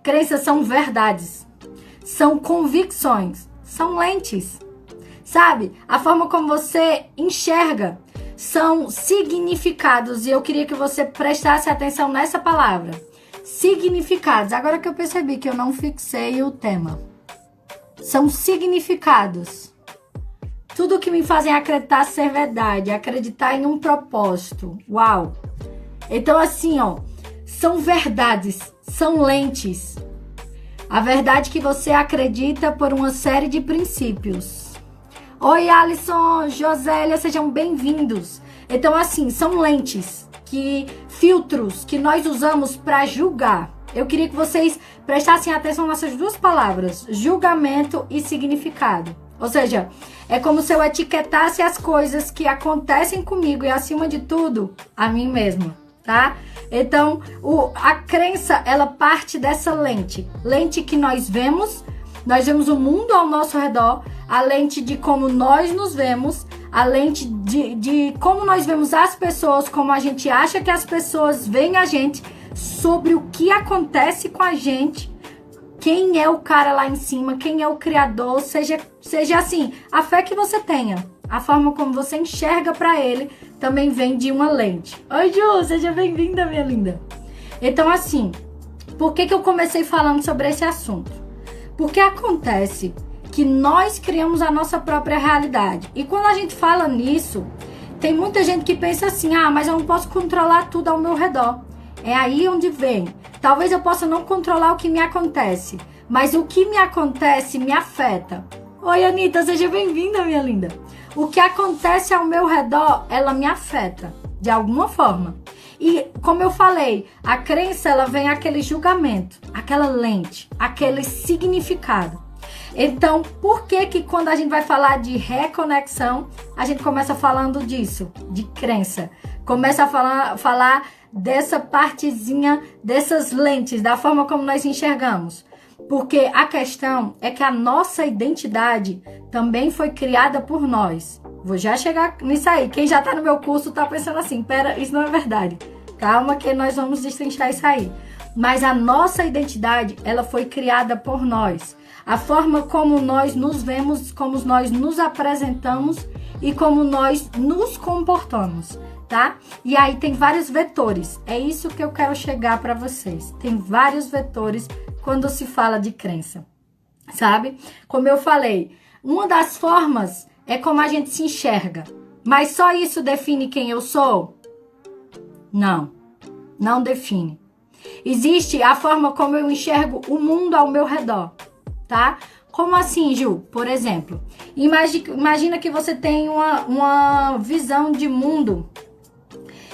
Crenças são verdades, são convicções, são lentes, sabe? A forma como você enxerga são significados, e eu queria que você prestasse atenção nessa palavra. Significados. Agora que eu percebi que eu não fixei o tema. São significados. Tudo que me fazem acreditar ser verdade, acreditar em um propósito. Uau! Então assim, ó, são verdades, são lentes. A verdade que você acredita por uma série de princípios. Oi, Alisson, Josélia, sejam bem-vindos. Então, assim, são lentes, filtros que nós usamos para julgar. Eu queria que vocês prestassem atenção nessas duas palavras, julgamento e significado. Ou seja, é como se eu etiquetasse as coisas que acontecem comigo e, acima de tudo, a mim mesma, tá? Então, a crença, ela parte dessa lente. Lente que nós vemos o mundo ao nosso redor, a lente de como nós nos vemos, a lente de como nós vemos as pessoas, como a gente acha que as pessoas veem a gente, sobre o que acontece com a gente, quem é o cara lá em cima, quem é o criador, seja assim, a fé que você tenha, a forma como você enxerga para ele, também vem de uma lente. Oi, Ju, seja bem-vinda, minha linda. Então, assim, por que eu comecei falando sobre esse assunto? Porque acontece que nós criamos a nossa própria realidade. E quando a gente fala nisso, tem muita gente que pensa assim, mas eu não posso controlar tudo ao meu redor. É aí onde vem. Talvez eu possa não controlar o que me acontece, mas o que me acontece me afeta. Oi, Anitta, seja bem-vinda, minha linda. O que acontece ao meu redor, ela me afeta, de alguma forma. E, como eu falei, a crença, ela vem aquele julgamento, aquela lente, aquele significado. Então, por que quando a gente vai falar de reconexão, a gente começa falando disso, de crença? Começa a falar dessa partezinha, dessas lentes, da forma como nós enxergamos. Porque a questão é que a nossa identidade também foi criada por nós. Vou já chegar nisso aí. Quem já tá no meu curso tá pensando assim, pera, isso não é verdade. Calma que nós vamos destrinchar isso aí. Mas a nossa identidade, ela foi criada por nós. A forma como nós nos vemos, como nós nos apresentamos e como nós nos comportamos, tá? E aí tem vários vetores. É isso que eu quero chegar para vocês. Tem vários vetores quando se fala de crença, sabe? Como eu falei, uma das formas é como a gente se enxerga. Mas só isso define quem eu sou? Não define. Existe a forma como eu enxergo o mundo ao meu redor, tá? Como assim, Ju? Por exemplo, imagina que você tem uma visão de mundo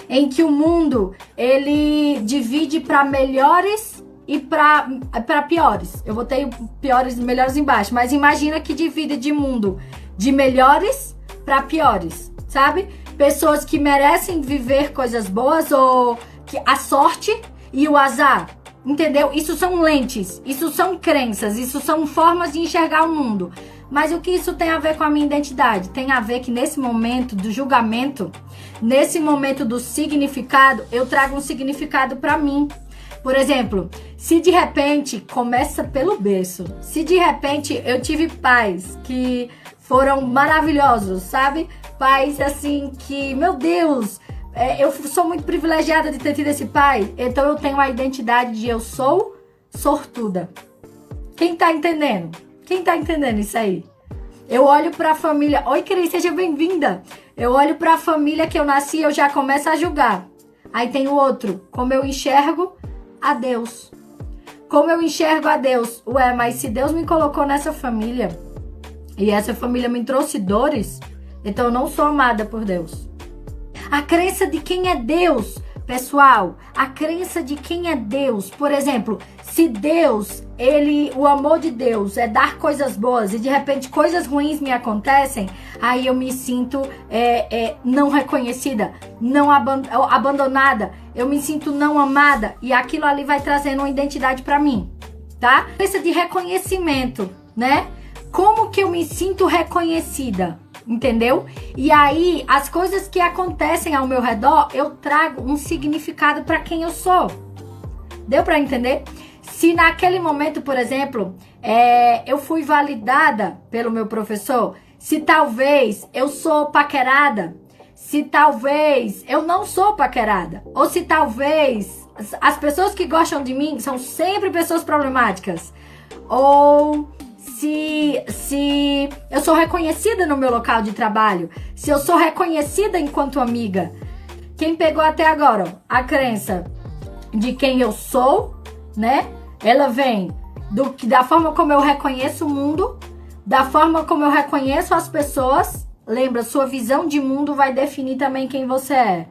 em que o mundo, ele divide para melhores e para piores. Eu botei piores e melhores embaixo, mas imagina que divide de mundo de melhores para piores, sabe? Pessoas que merecem viver coisas boas ou que a sorte e o azar, entendeu? Isso são lentes, isso são crenças, isso são formas de enxergar o mundo. Mas o que isso tem a ver com a minha identidade? Tem a ver que nesse momento do julgamento, nesse momento do significado, eu trago um significado para mim. Por exemplo, se de repente, começa pelo berço, se de repente eu tive pais que foram maravilhosos, sabe? Pais assim que, meu Deus, eu sou muito privilegiada de ter tido esse pai, então eu tenho a identidade de eu sou sortuda. Quem tá entendendo? Quem tá entendendo isso aí? Eu olho pra família... Oi, Cris, seja bem-vinda. Eu olho pra família que eu nasci e eu já começo a julgar. Aí tem o outro. Como eu enxergo a Deus. Como eu enxergo a Deus? Ué, mas se Deus me colocou nessa família e essa família me trouxe dores, então eu não sou amada por Deus. A crença de quem é Deus, pessoal, a crença de quem é Deus, por exemplo, se Deus, o amor de Deus é dar coisas boas e de repente coisas ruins me acontecem, aí eu me sinto não reconhecida, não abandonada, eu me sinto não amada e aquilo ali vai trazendo uma identidade pra mim, tá? Crença de reconhecimento, né? Como que eu me sinto reconhecida? Entendeu? E aí, as coisas que acontecem ao meu redor, eu trago um significado para quem eu sou. Deu para entender? Se naquele momento, por exemplo, eu fui validada pelo meu professor, se talvez eu sou paquerada, se talvez eu não sou paquerada, ou se talvez as pessoas que gostam de mim são sempre pessoas problemáticas, ou se eu sou reconhecida no meu local de trabalho, se eu sou reconhecida enquanto amiga. Quem pegou até agora, ó, a crença de quem eu sou, né? Ela vem da forma como eu reconheço o mundo, da forma como eu reconheço as pessoas. Lembra, sua visão de mundo vai definir também quem você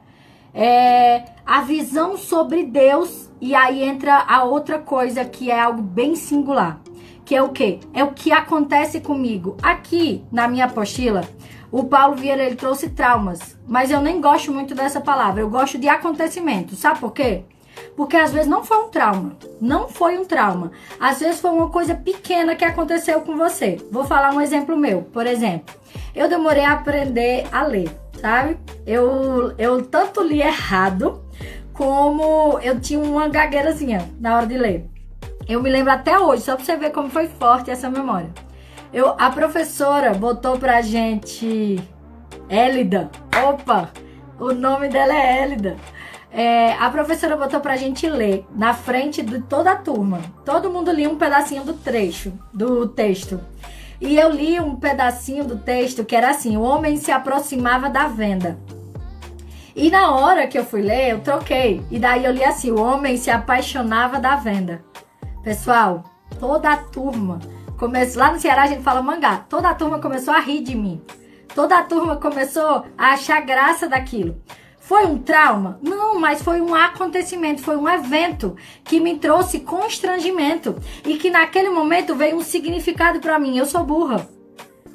é. A visão sobre Deus, e aí entra a outra coisa que é algo bem singular, que é o quê? É o que acontece comigo. Aqui, na minha apostila, o Paulo Vieira, ele trouxe traumas, mas eu nem gosto muito dessa palavra, eu gosto de acontecimento. Sabe por quê? Porque às vezes não foi um trauma, não foi um trauma. Às vezes foi uma coisa pequena que aconteceu com você. Vou falar um exemplo meu. Por exemplo, eu demorei a aprender a ler, sabe? Eu tanto li errado, como eu tinha uma gagueirazinha na hora de ler. Eu me lembro até hoje, só pra você ver como foi forte essa memória. A professora botou pra gente Élida. Opa, o nome dela é Élida. A professora botou pra gente ler na frente de toda a turma. Todo mundo lia um pedacinho do texto. E eu li um pedacinho do texto que era assim: o homem se aproximava da venda. E na hora que eu fui ler, eu troquei. E daí eu li assim: o homem se apaixonava da venda. Pessoal, toda a turma começou. Lá no Ceará a gente fala mangá. Toda a turma começou a rir de mim. Toda a turma começou a achar graça daquilo. Foi um trauma? Não, mas foi um acontecimento, foi um evento que me trouxe constrangimento e que naquele momento veio um significado para mim. Eu sou burra.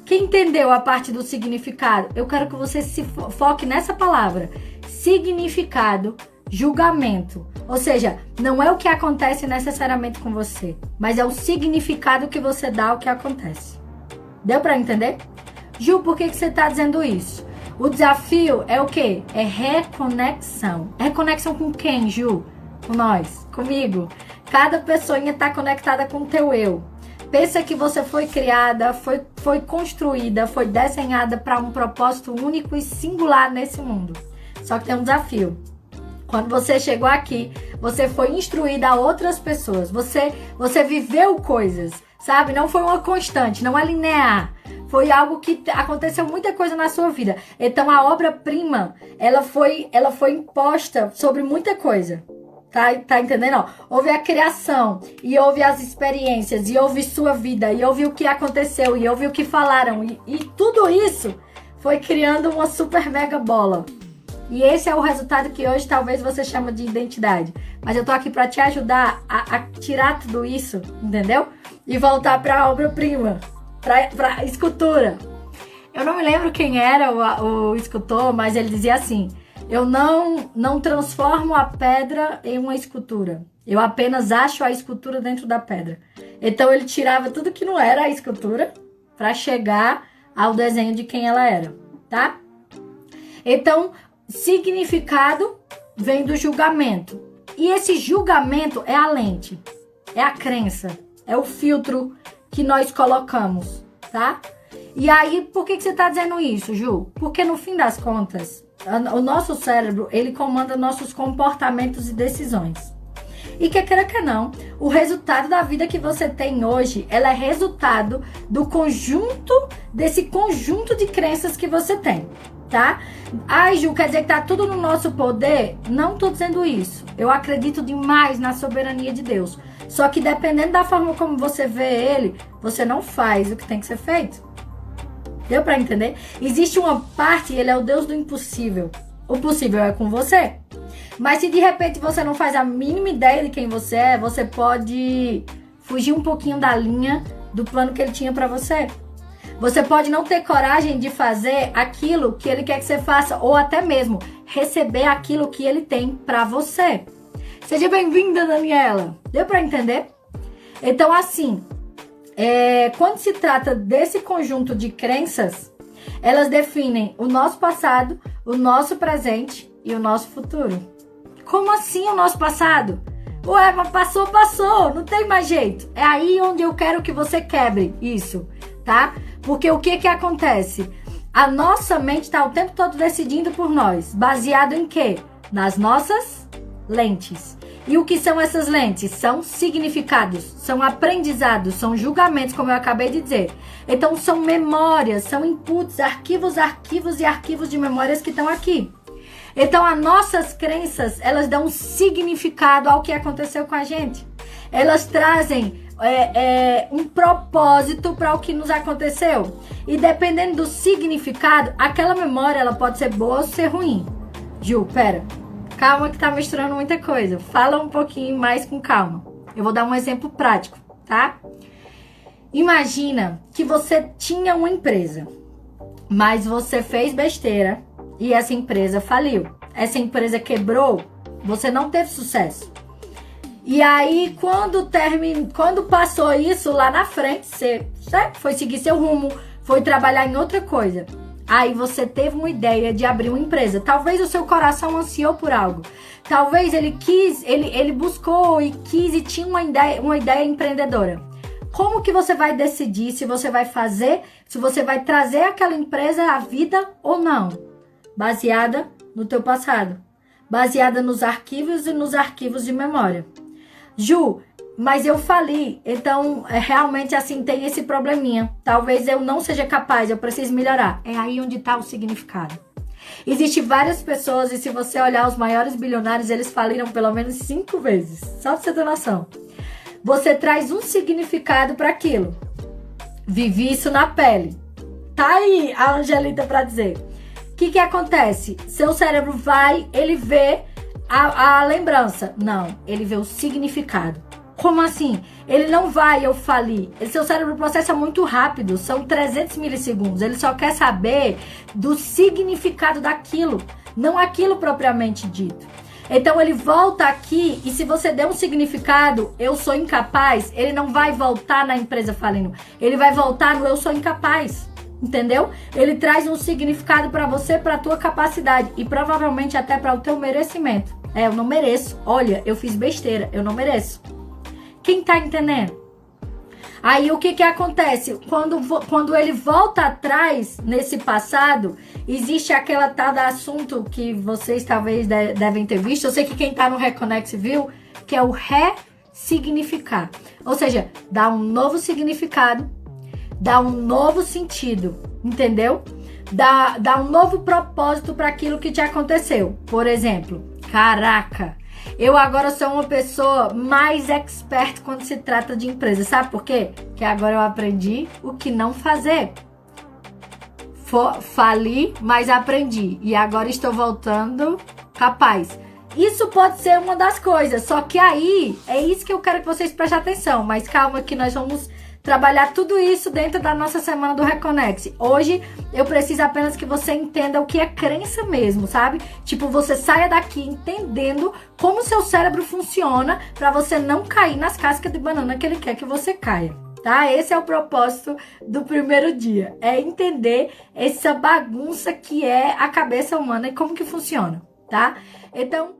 Quem entendeu a parte do significado? Eu quero que você se foque nessa palavra. Significado, julgamento. Ou seja, não é o que acontece necessariamente com você, mas é o significado que você dá ao que acontece. Deu para entender? Ju, por que você está dizendo isso? O desafio é o quê? É reconexão. Reconexão com quem, Ju? Com nós, comigo. Cada pessoinha está conectada com o teu eu. Pensa que você foi criada, foi construída, foi desenhada para um propósito único e singular nesse mundo. Só que tem um desafio. Quando você chegou aqui, você foi instruída a outras pessoas. Você viveu coisas, sabe? Não foi uma constante, não é linear. Foi algo que aconteceu muita coisa na sua vida. Então a obra-prima, ela foi imposta sobre muita coisa. Tá entendendo? Ó, houve a criação, e houve as experiências, e houve sua vida, e houve o que aconteceu, e houve o que falaram. E tudo isso foi criando uma super mega bola. E esse é o resultado que hoje talvez você chama de identidade. Mas eu tô aqui para te ajudar a tirar tudo isso, entendeu? E voltar para a obra-prima. Pra escultura. Eu não me lembro quem era o escultor, mas ele dizia assim: eu não transformo a pedra em uma escultura, eu apenas acho a escultura dentro da pedra. Então ele tirava tudo que não era a escultura para chegar ao desenho de quem ela era, tá? Então, significado vem do julgamento. E esse julgamento é a lente, é a crença, é o filtro que nós colocamos, tá? E aí, por que você tá dizendo isso, Ju? Porque no fim das contas, o nosso cérebro, ele comanda nossos comportamentos e decisões. E quer queira que não, o resultado da vida que você tem hoje, ela é resultado do conjunto, desse conjunto de crenças que você tem, tá? Ai, Ju, quer dizer que tá tudo no nosso poder? Não tô dizendo isso. Eu acredito demais na soberania de Deus. Só que dependendo da forma como você vê ele, você não faz o que tem que ser feito. Deu pra entender? Existe uma parte, ele é o Deus do impossível. O possível é com você. Mas se de repente você não faz a mínima ideia de quem você é, você pode fugir um pouquinho da linha do plano que ele tinha pra você. Você pode não ter coragem de fazer aquilo que ele quer que você faça, ou até mesmo receber aquilo que ele tem pra você. Seja bem-vinda, Daniela. Deu pra entender? Então, assim, quando se trata desse conjunto de crenças, elas definem o nosso passado, o nosso presente e o nosso futuro. Como assim o nosso passado? Ué, mas passou, não tem mais jeito. É aí onde eu quero que você quebre isso, tá? Porque o que acontece? A nossa mente tá o tempo todo decidindo por nós. Baseado em quê? Nas nossas lentes. E o que são essas lentes? São significados, são aprendizados, são julgamentos, como eu acabei de dizer. Então, são memórias, são inputs, arquivos e arquivos de memórias que estão aqui. Então, as nossas crenças, elas dão um significado ao que aconteceu com a gente. Elas trazem um propósito para o que nos aconteceu. E dependendo do significado, aquela memória, ela pode ser boa ou ser ruim. Ju, pera. Calma que tá misturando muita coisa. Fala um pouquinho mais com calma. Eu vou dar um exemplo prático, tá? Imagina que você tinha uma empresa, mas você fez besteira e essa empresa faliu. Essa empresa quebrou, você não teve sucesso. E aí, quando passou isso lá na frente, você foi seguir seu rumo, foi trabalhar em outra coisa. Aí você teve uma ideia de abrir uma empresa. Talvez o seu coração ansiou por algo. Talvez ele buscou e quis e tinha uma ideia empreendedora. Como que você vai decidir se você vai fazer, se você vai trazer aquela empresa à vida ou não? Baseada no teu passado. Baseada nos arquivos e nos arquivos de memória. Ju, mas eu fali, então realmente assim tem esse probleminha. Talvez eu não seja capaz, eu preciso melhorar. É aí onde está o significado. Existem várias pessoas e se você olhar os maiores bilionários, eles faliram pelo menos 5 vezes. Só pra você ter noção. Você traz um significado para aquilo. Vivi isso na pele. Tá aí a Angelita para dizer. O que acontece? Seu cérebro ele vê a lembrança. Não, ele vê o significado. Como assim? Ele não vai, eu fali. Seu cérebro processa muito rápido, são 300 milissegundos. Ele só quer saber do significado daquilo, não aquilo propriamente dito. Então ele volta aqui e se você der um significado, eu sou incapaz, ele não vai voltar na empresa falindo. Ele vai voltar no eu sou incapaz. Entendeu? Ele traz um significado para você, para tua capacidade e provavelmente até para o teu merecimento. Eu não mereço. Olha, eu fiz besteira, eu não mereço. Quem tá entendendo? Aí o que acontece? Quando ele volta atrás nesse passado, existe aquela tal da assunto que vocês talvez devem ter visto. Eu sei que quem tá no Reconex viu, que é o ressignificar. Ou seja, dá um novo significado, dá um novo sentido, entendeu? Dá um novo propósito para aquilo que te aconteceu. Por exemplo, caraca, eu agora sou uma pessoa mais expert quando se trata de empresa. Sabe por quê? Porque agora eu aprendi o que não fazer. Fali, mas aprendi. E agora estou voltando capaz. Isso pode ser uma das coisas. Só que aí, é isso que eu quero que vocês prestem atenção. Mas calma que nós vamos trabalhar tudo isso dentro da nossa semana do Reconex. Hoje eu preciso apenas que você entenda o que é crença mesmo, sabe? Tipo, você saia daqui entendendo como seu cérebro funciona para você não cair nas cascas de banana que ele quer que você caia, tá? Esse é o propósito do primeiro dia, é entender essa bagunça que é a cabeça humana e como que funciona, tá? Então